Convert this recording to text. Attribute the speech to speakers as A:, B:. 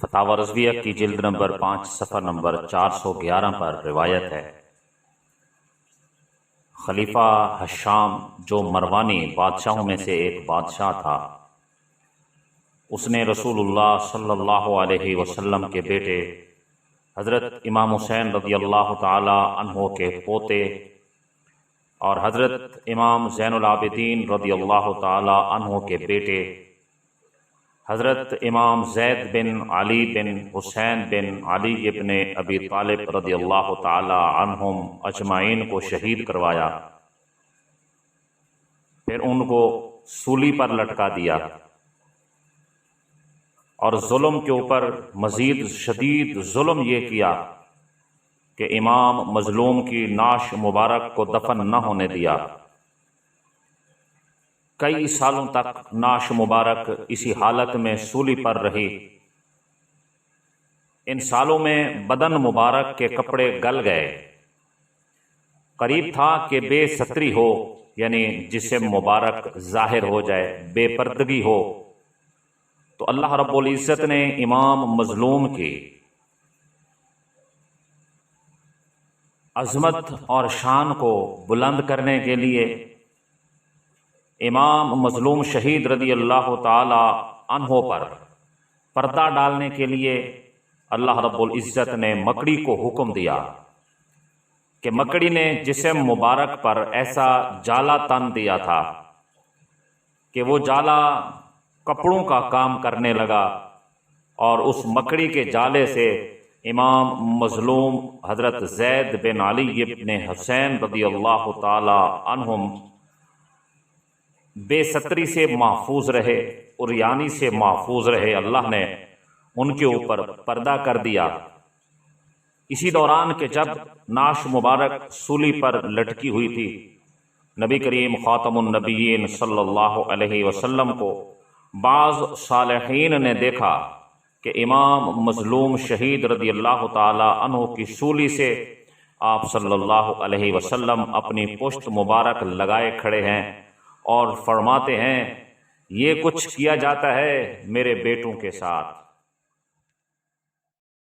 A: فتاوی رضویہ کی جلد نمبر 5 صفحہ نمبر 411 پر روایت ہے، خلیفہ ہشام جو مروانی بادشاہوں میں سے ایک بادشاہ تھا، اس نے رسول اللہ صلی اللہ علیہ وسلم کے بیٹے حضرت امام حسین رضی اللہ تعالی عنہ کے پوتے اور حضرت امام زین العابدین رضی اللہ تعالی عنہ کے بیٹے حضرت امام زید بن علی بن حسین بن علی بن ابی طالب رضی اللہ تعالی عنہم اجمعین کو شہید کروایا، پھر ان کو سولی پر لٹکا دیا اور ظلم کے اوپر مزید شدید ظلم یہ کیا کہ امام مظلوم کی نعش مبارک کو دفن نہ ہونے دیا۔ کئی سالوں تک نعش مبارک اسی حالت میں سولی پر رہی۔ ان سالوں میں بدن مبارک کے کپڑے گل گئے، قریب تھا کہ بے ستری ہو، یعنی جسم مبارک ظاہر ہو جائے، بے پردگی ہو۔ تو اللہ رب العزت نے امام مظلوم کی عظمت اور شان کو بلند کرنے کے لیے امام مظلوم شہید رضی اللہ تعالی عنہ پر پردہ ڈالنے کے لیے اللہ رب العزت نے مکڑی کو حکم دیا کہ مکڑی نے جسم مبارک پر ایسا جالا تن دیا تھا کہ وہ جالا کپڑوں کا کام کرنے لگا، اور اس مکڑی کے جالے سے امام مظلوم حضرت زید بن علی بن حسین رضی اللہ تعالی عنہم بے ستری سے محفوظ رہے، عریانی سے محفوظ رہے۔ اللہ نے ان کے اوپر پردہ کر دیا۔ اسی دوران کہ جب نعش مبارک سولی پر لٹکی ہوئی تھی، نبی کریم خاتم النبیین صلی اللہ علیہ وسلم کو بعض صالحین نے دیکھا کہ امام مظلوم شہید رضی اللہ تعالی عنہ کی سولی سے آپ صلی اللہ علیہ وسلم اپنی پشت مبارک لگائے کھڑے ہیں اور فرماتے ہیں، یہ کچھ کیا جاتا ہے میرے بیٹوں کے ساتھ۔